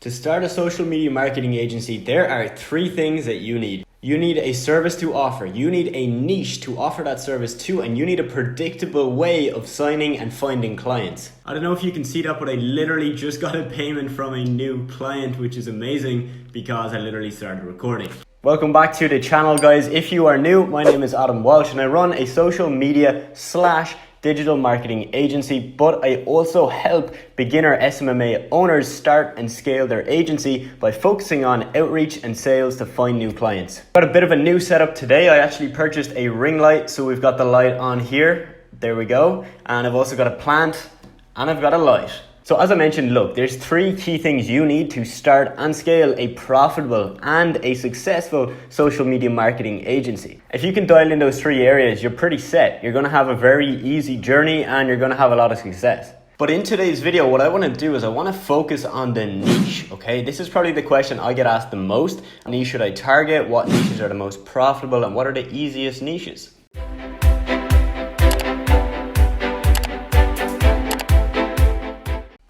To start a social media marketing agency, there are three things that you need. You need a service to offer, you need a niche to offer that service to, and you need a predictable way of signing and finding clients. I don't know if you can see that, but I literally just got a payment from a new client, which is amazing because I literally started recording. Welcome back to the channel, guys. If you are new, my name is Adam Walsh and I run a social media / digital marketing agency, but I also help beginner SMMA owners start and scale their agency by focusing on outreach and sales to find new clients. Got a bit of a new setup today. I actually purchased a ring light, so we've got the light on here. There we go. And I've also got a plant and I've got a light. So as I mentioned, look, there's three key things you need to start and scale a profitable and a successful social media marketing agency. If you can dial in those three areas, you're pretty set. You're gonna have a very easy journey and you're gonna have a lot of success. But in today's video, what I wanna do is I wanna focus on the niche, okay? This is probably the question I get asked the most. What niche should I target? What niches are the most profitable? And what are the easiest niches?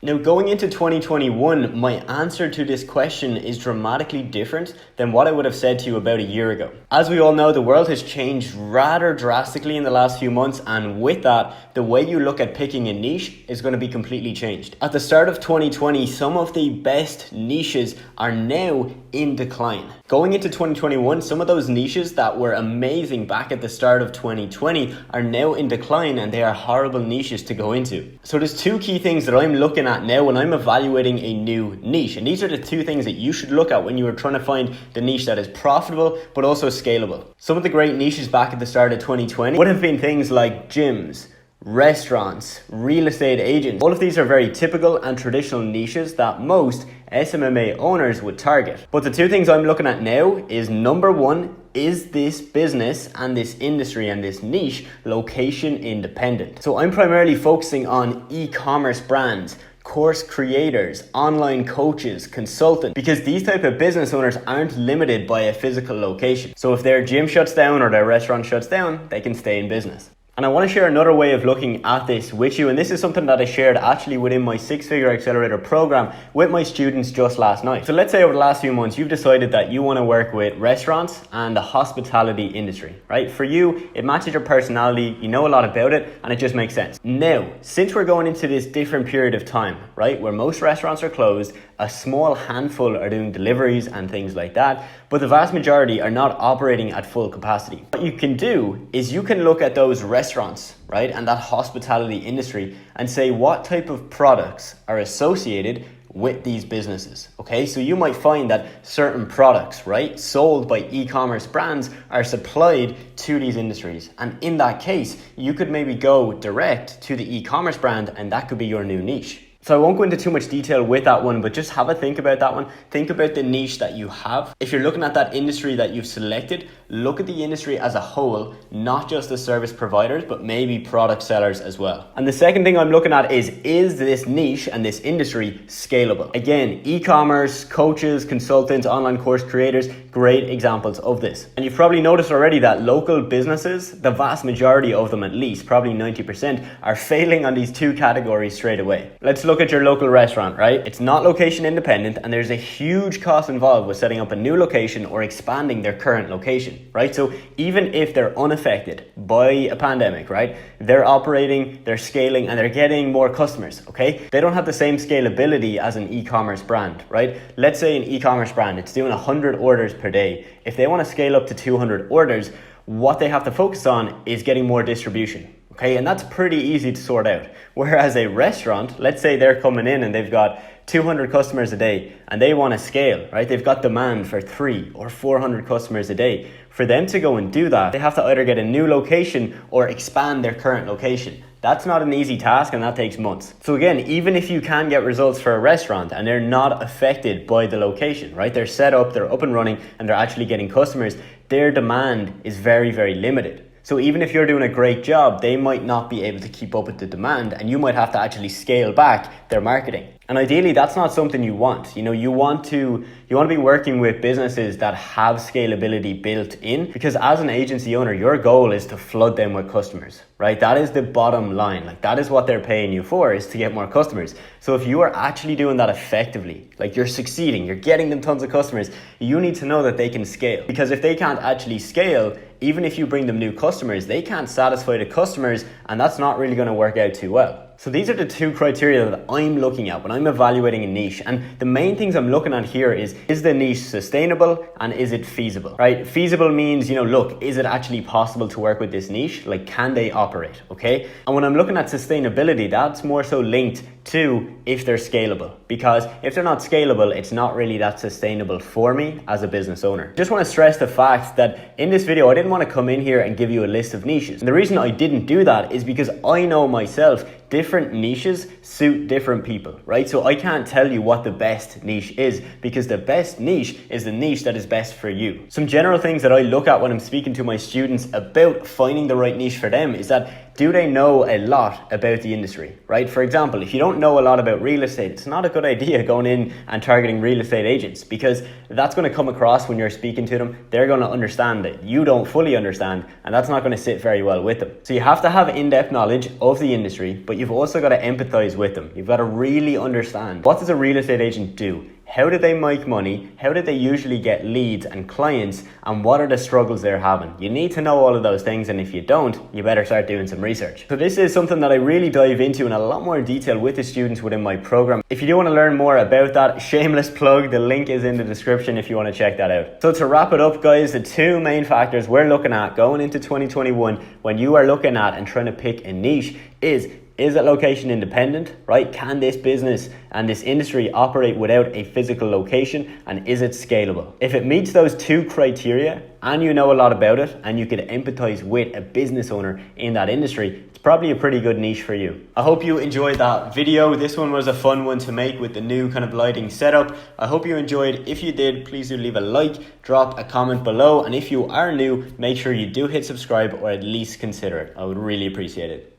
Now, going into 2021, my answer to this question is dramatically different than what I would have said to you about a year ago. As we all know, the world has changed rather drastically in the last few months, and with that, the way you look at picking a niche is going to be completely changed. At the start of 2020, some of the best niches are now in decline. Going into 2021, some of those niches that were amazing back at the start of 2020 are now in decline, and they are horrible niches to go into. So there's two key things that I'm looking at now when I'm evaluating a new niche, and these are the two things that you should look at when you are trying to find the niche that is profitable but also scalable. Some of the great niches back at the start of 2020 would have been things like gyms, restaurants, real estate agents. All of these are very typical and traditional niches that most SMMA owners would target. But the two things I'm looking at now is, number one, is this business and this industry and this niche location independent? So I'm primarily focusing on e-commerce brands, course creators, online coaches, consultants, because these type of business owners aren't limited by a physical location. So if their gym shuts down or their restaurant shuts down, they can stay in business. And I want to share another way of looking at this with you, and this is something that I shared actually within my 6-figure accelerator program with my students just last night. So let's say over the last few months you've decided that you want to work with restaurants and the hospitality industry, right? For you, it matches your personality, you know a lot about it, and it just makes sense. Now, since we're going into this different period of time, right, where most restaurants are closed, a small handful are doing deliveries and things like that, but the vast majority are not operating at full capacity. What you can do is you can look at those restaurants, right, and that hospitality industry and say what type of products are associated with these businesses, okay? So you might find that certain products, right, sold by e-commerce brands are supplied to these industries. And in that case, you could maybe go direct to the e-commerce brand and that could be your new niche. So I won't go into too much detail with that one, but just have a think about that one. Think about the niche that you have. If you're looking at that industry that you've selected, look at the industry as a whole, not just the service providers, but maybe product sellers as well. And the second thing I'm looking at is this niche and this industry scalable? Again, e-commerce, coaches, consultants, online course creators, great examples of this. And you've probably noticed already that local businesses, the vast majority of them at least, probably 90%, are failing on these two categories straight away. Let's look at your local restaurant, right? It's not location independent and there's a huge cost involved with setting up a new location or expanding their current location, right? So even if they're unaffected by a pandemic, right, they're operating, they're scaling, and they're getting more customers, okay? They don't have the same scalability as an e-commerce brand, right? Let's say an e-commerce brand, it's doing 100 orders per day. If they want to scale up to 200 orders, what they have to focus on is getting more distribution. Okay, and that's pretty easy to sort out. Whereas a restaurant, let's say they're coming in and they've got 200 customers a day and they want to scale, right? They've got demand for 300 or 400 customers a day. For them to go and do that, they have to either get a new location or expand their current location. That's not an easy task and that takes months. So again, even if you can get results for a restaurant and they're not affected by the location, right? They're set up, they're up and running, and they're actually getting customers, their demand is very, very limited. So even if you're doing a great job, they might not be able to keep up with the demand and you might have to actually scale back their marketing. And ideally, that's not something you want. You want to be working with businesses that have scalability built in, because as an agency owner, your goal is to flood them with customers, right? That is the bottom line. Like, that is what they're paying you for, is to get more customers. So if you are actually doing that effectively, like you're succeeding, you're getting them tons of customers, you need to know that they can scale. Because if they can't actually scale, even if you bring them new customers, they can't satisfy the customers, and that's not really going to work out too well. So these are the two criteria that I'm looking at when I'm evaluating a niche. And the main things I'm looking at here is the niche sustainable and is it feasible, right? Feasible means, look, is it actually possible to work with this niche? Like, can they operate, okay? And when I'm looking at sustainability, that's more so linked to if they're scalable. Because if they're not scalable, it's not really that sustainable for me as a business owner. Just want to stress the fact that in this video, I didn't want to come in here and give you a list of niches. And the reason I didn't do that is because I know myself, different niches suit different people, right? So I can't tell you what the best niche is, because the best niche is the niche that is best for you. Some general things that I look at when I'm speaking to my students about finding the right niche for them is that, do they know a lot about the industry, right? For example, if you don't know a lot about real estate, it's not a good idea going in and targeting real estate agents, because that's going to come across when you're speaking to them. They're going to understand that you don't fully understand, and that's not going to sit very well with them. So you have to have in-depth knowledge of the industry, but you've also got to empathize with them. You've got to really understand, what does a real estate agent do? How do they make money? How do they usually get leads and clients? And what are the struggles they're having? You need to know all of those things, and if you don't, you better start doing some research. So this is something that I really dive into in a lot more detail with the students within my program. If you do want to learn more about that, shameless plug, the link is in the description if you want to check that out. So to wrap it up, guys, the two main factors we're looking at going into 2021 when you are looking at and trying to pick a niche is it location independent, right? Can this business and this industry operate without a physical location? And is it scalable? If it meets those two criteria and you know a lot about it and you can empathize with a business owner in that industry, it's probably a pretty good niche for you. I hope you enjoyed that video. This one was a fun one to make with the new kind of lighting setup. I hope you enjoyed. If you did, please do leave a like, drop a comment below. And if you are new, make sure you do hit subscribe or at least consider it. I would really appreciate it.